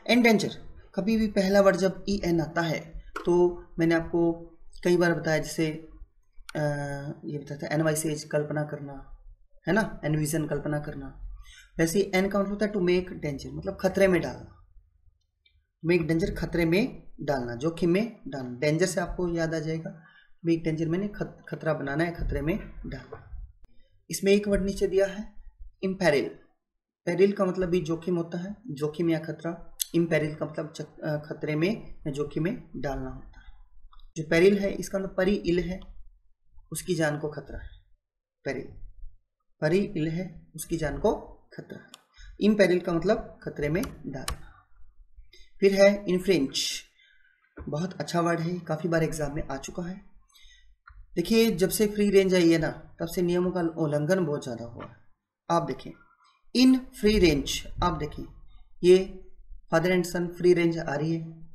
Endanger, कभी भी पहला वर्ड जब ई एन आता है तो मैंने आपको कई बार बताया, जैसे ये बताया था एनवाइसेज कल्पना करना, है ना, एनविजन कल्पना करना। वैसे एन का मतलब होता है टू मेक डेंजर, मतलब खतरे में डालना। मेक डेंजर खतरे में डालना, जोखिम में डालना। डेंजर से आपको याद आ जाएगा, मेक डेंजर मैंने खतरा बनाना है, खतरे में डालना। इसमें एक वर्ड नीचे दिया है इम्पेरिल। पेरिल का मतलब भी जोखिम होता है, जोखिम या खतरा। इम्पेरिल का मतलब खतरे में या जोखिम में डालना होता है। जो पेरिल है इसका मतलब परी इल है, उसकी जान को खतरा है। पेरिल परी इल है, उसकी जान को खतरा है। इम्पेरिल का मतलब खतरे में डालना। फिर है इन्फ्रिंज, बहुत अच्छा वर्ड है, काफी बार एग्जाम में आ चुका है। देखिए जब से फ्री रेंज आई है ना, तब से नियमों का उल्लंघन बहुत ज्यादा हुआ है। आप देखें इन फ्री रेंज, आप देखें ये father and son free range आ रही है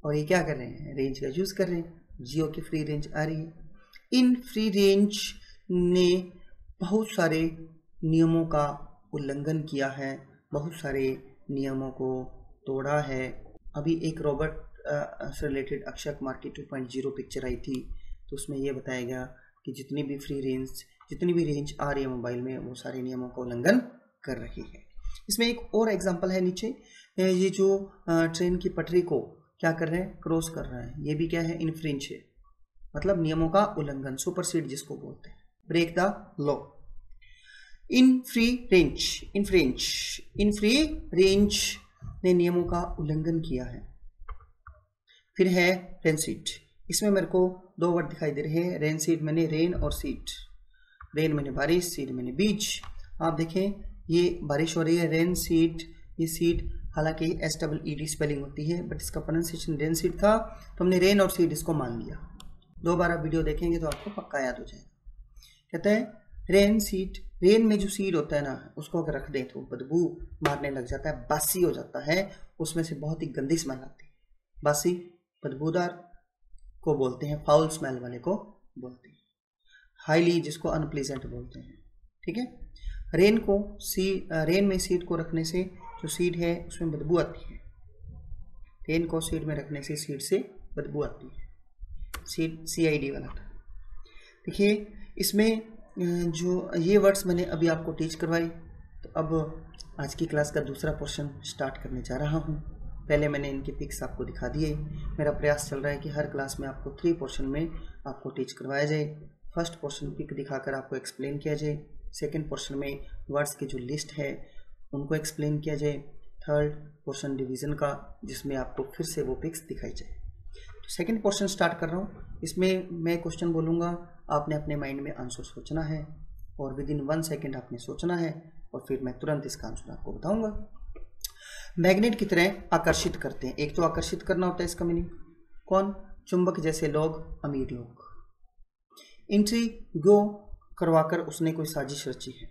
और ये क्या कर रहे हैं, रेंज का यूज कर रहे हैं, जियो की फ्री रेंज आ रही है। इन फ्री रेंज ने बहुत सारे नियमों का उल्लंघन किया है, बहुत सारे नियमों को तोड़ा है। अभी एक रॉबर्ट से रिलेटेड अक्षय कुमार की 2.0 पिक्चर आई थी, तो उसमें यह बताया गया कि जितनी भी फ्री रेंज, जितनी भी रेंज आ रही है मोबाइल में, वो सारे नियमों का उल्लंघन कर रही है। इसमें एक और एग्जांपल है नीचे, ये जो ट्रेन की पटरी को क्या कर रहे हैं, क्रॉस कर रहे हैं, ये भी क्या है, इन्फ्रिंज है, मतलब नियमों का उल्लंघन, सुपरसीड जिसको बोलते हैं, break the law. In free range, infringe, in free range ने नियमों का उल्लंघन किया है। फिर है रेनसीड, इसमें मेरे को दो वर्ड दिखाई दे रहे हैं, रेनसीड मैंने रेन और सीड, रेन मैंने बारिश, सीड मैंने बीज। आप देखें ये बारिश हो रही है, रेन सीड, ये सीड हालांकि SEED स्पेलिंग होती है, बट इसका प्रोनाउंसिएशन रेन सीड था, तो हमने रेन और सीड इसको मान लिया। दो बार आप वीडियो देखेंगे तो आपको पक्का याद हो जाएगा। कहते हैं रेन सीड, रेन में जो सीड होता है ना, उसको अगर रख दें तो बदबू मारने लग जाता है, बासी हो जाता है, उसमें से बहुत ही गंदी स्मेल आती है। बासी, बदबूदार को बोलते हैं, फाउल स्मेल वाले को बोलते हैं, हाईली जिसको अनप्लीजेंट बोलते हैं। ठीक है, रेन को रेन में सीड को रखने से जो सीड है उसमें बदबू आती है, रेन को सीड में रखने से सीड से बदबू आती है, सीड CID वाला था। देखिए इसमें जो ये वर्ड्स मैंने अभी आपको टीच करवाई, तो अब आज की क्लास का दूसरा पोर्शन स्टार्ट करने जा रहा हूँ। पहले मैंने इनके पिक्स आपको दिखा दिए। मेरा प्रयास चल रहा है कि हर क्लास में आपको 3 पोर्शन में आपको टीच करवाया जाए। फर्स्ट पोर्शन पिक दिखाकर आपको एक्सप्लेन किया जाए, सेकेंड पोर्शन में वर्ड्स की जो लिस्ट है उनको एक्सप्लेन किया जाए, थर्ड पोर्शन डिवीज़न का जिसमें आपको फिर से वो पिक्स दिखाई जाए। तो सेकेंड पोर्शन स्टार्ट कर रहा हूँ, इसमें मैं क्वेश्चन बोलूँगा, आपने अपने माइंड में आंसर सोचना है और विद इन 1 सेकेंड आपने सोचना है और फिर मैं तुरंत इसका आंसर आपको बताऊँगा। मैग्नेट की तरह आकर्षित करते हैं, एक तो आकर्षित करना होता है इसका मीनिंग, कौन, चुंबक जैसे लोग, अमीर लोग। एंट्री गो करवाकर उसने कोई साजिश रची है,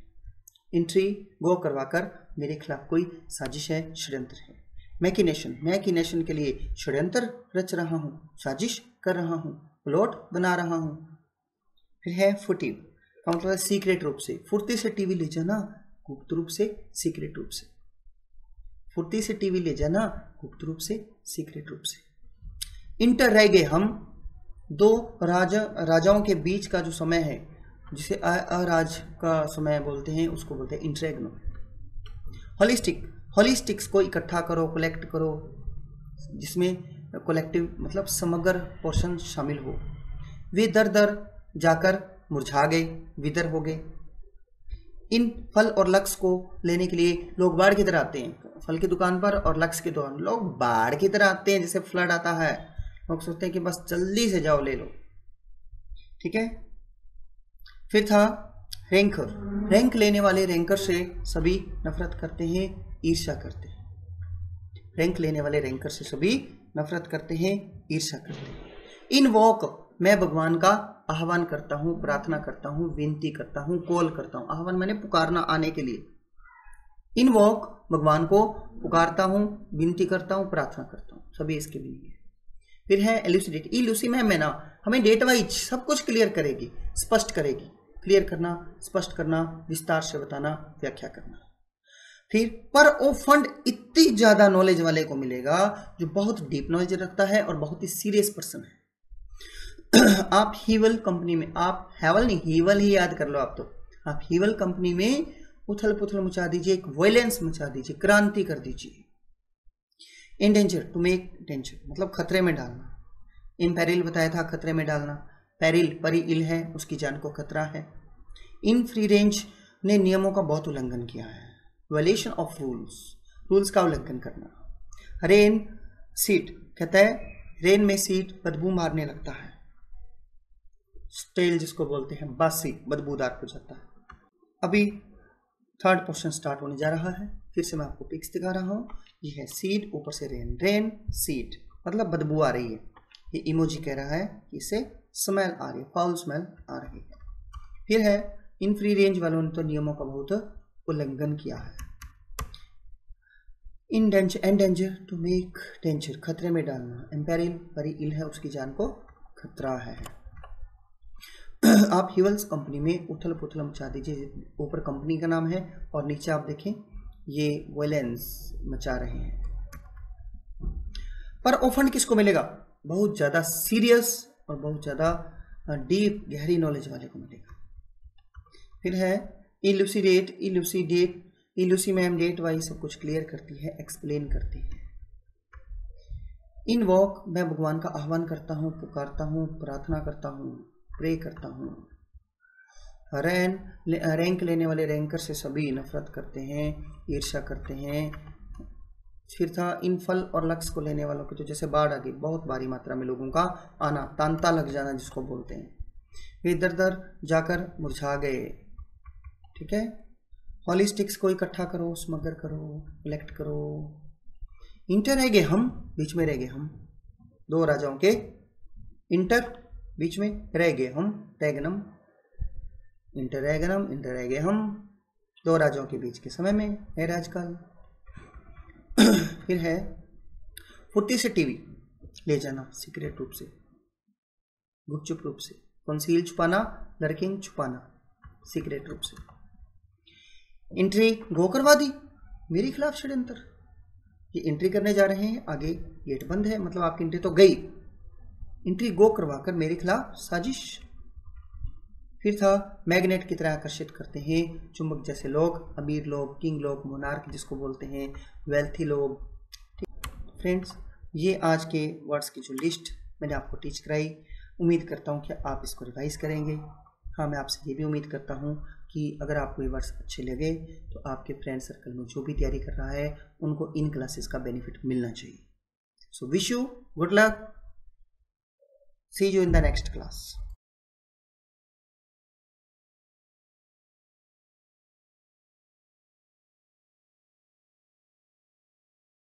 एंट्री गो करवाकर मेरे खिलाफ कोई साजिश है, षड्यंत्र है। मैकिनेशन, मैकिनेशन के लिए षड्यंत्र रच रहा हूँ, साजिश कर रहा हूँ, प्लॉट बना रहा हूँ। फिर है फुटिव का मतलब सीक्रेट रूप से, फुर्ती से टीवी ले जाना, गुप्त रूप से, सीक्रेट रूप से, फुर्ती से टीवी ले जाना, गुप्त रूप से, सीक्रेट रूप से। इंटर रह गए हम, दो राजाओं के बीच का जो समय है, जिसे अराज का समय बोलते हैं, उसको बोलते हैं इंटरेग्नो। होलिस्टिक, होलिस्टिक्स को इकट्ठा करो, कलेक्ट करो, जिसमें कलेक्टिव मतलब समग्र पोर्शन शामिल हो। वे दर दर जाकर मुरझा गए, विदर हो गए। इन फल और लक्स को लेने के लिए लोग बाढ़ की तरह आते हैं, फल की दुकान पर और लक्स की दुकान लोग बाढ़ की तरह आते हैं, जैसे फ्लड आता है, लोग सोचते हैं कि बस जल्दी से जाओ ले लो। ठीक है, फिर था रैंकर, रैंक लेने वाले रैंकर से सभी नफरत करते हैं, ईर्ष्या करते हैं। रैंक लेने वाले रैंकर से सभी नफरत करते हैं, ईर्ष्या करते हैं। इनवॉक, मैं भगवान का आह्वान करता हूँ, प्रार्थना करता हूँ, विनती करता हूँ, कॉल करता हूँ। आह्वान मैंने पुकारना, आने के लिए। इनवॉक, भगवान को पुकारता हूँ, विनती करता हूँ, प्रार्थना करता हूँ, सभी इसके लिए है। फिर है एल्यूसिडेट, इल्यूसी में ना हमें डेट वाइज सब कुछ क्लियर करेगी, स्पष्ट करेगी, क्लियर करना, स्पष्ट करना, विस्तार से बताना, व्याख्या करना। फिर पर वो फंड इतनी ज्यादा नॉलेज वाले को मिलेगा जो बहुत डीप नॉलेज रखता है और बहुत ही सीरियस पर्सन है। आप हीवल कंपनी में, आप हैवल नहीं, हीवल ही याद कर लो आप तो। आप हीवल कंपनी में उथल पुथल मचा दीजिए, एक वायलेंस मचा दीजिए, क्रांति कर दीजिए। In danger, to make danger मतलब खतरे में डालना। इन पेरिल बताया था, खतरे में डालना। पेरिल परी इल है, उसकी जान को खतरा है। इन फ्री रेंज ने नियमों का बहुत उल्लंघन किया है। वायलेशन ऑफ रूल्स, रूल्स का उल्लंघन करना। रेन सीट कहता है, रेन में सीट बदबू मारने लगता है। स्टेल जिसको बोलते हैं, बासी, बदबूदार हो जाता है। अभी थर्ड क्वेश्चन स्टार्ट होने जा रहा है। फिर से मैं आपको पिक्स दिखा रहा हूँ। ये है सीड, ऊपर से रेन, रेन सीड मतलब बदबू आ रही है। ये इमोजी कह रहा है कि इसे स्मेल आ रही है, फाउल स्मेल आ रही है। फिर है इन फ्री रेंज वालों ने तो नियमों का बहुत उल्लंघन किया है। In danger, and danger to make danger खतरे में डालना। एम्पेरिल परी इल है, उसकी जान को खतरा है। आप हीवल्स कंपनी में उथल पुथल मचा दीजिए। ऊपर कंपनी का नाम है और नीचे आप देखें ये वायलेंस मचा रहे हैं। पर वो फंड किसको मिलेगा? बहुत ज़्यादा सीरियस और बहुत ज़्यादा डीप गहरी नॉलेज वाले को मिलेगा। फिर है इलुसिडेट, इलुसिडेट, इलुसी मैम डेट वाइज सब कुछ क्लियर करती है, एक्सप्लेन करती है। इन वॉक, मैं भगवान का आह्वान करता हूँ, पुकारता हूँ, प्रार्थना करता हूँ, प्रे करता हूँ। रैंक लेने वाले रैंकर से सभी नफरत करते हैं, ईर्ष्या करते हैं। फिर था इन फल और लक्ष्य को लेने वालों की तो जैसे बाढ़ आ गई, बहुत भारी मात्रा में लोगों का आना, तांता लग जाना जिसको बोलते हैं। वे इधर उधर जाकर मुरझा गए। ठीक है, हॉलिस्टिक्स को इकट्ठा करो, स्मगर करो, कलेक्ट करो। इंटर रह गए हम, बीच में रह गए हम, दो राजाओं के इंटर बीच में रह गए हम, रैगनम, इंटर रैगनम, इंटर रह गए हम, दो राजाओं के बीच के समय में है राजकाल। फिर है फुर्ती से टीवी ले जाना, सीक्रेट रूप से, गुपचुप रूप से, कंसील छुपाना, लर्किंग छुपाना, सीक्रेट रूप से। एंट्री गो करवा दी, मेरे खिलाफ षड्यंत्र। ये एंट्री करने जा रहे हैं, आगे गेट बंद है, मतलब आपकी एंट्री तो गई, एंट्री गो करवाकर मेरे खिलाफ साजिश। फिर था मैग्नेट की तरह आकर्षित करते हैं, चुंबक जैसे लोग, अमीर लोग, किंग लोग, मोनार्क जिसको बोलते हैं, वेल्थी लोग। फ्रेंड्स, ये आज के वर्ड्स की जो लिस्ट मैंने आपको टीच कराई, उम्मीद करता हूँ कि आप इसको रिवाइज करेंगे। हाँ, मैं आपसे ये भी उम्मीद करता हूँ कि अगर आपको ये वर्ड्स अच्छे लगे तो आपके फ्रेंड सर्कल में जो भी तैयारी कर रहा है उनको इन क्लासेस का बेनिफिट मिलना चाहिए। So wish you good luck, see you in the next class.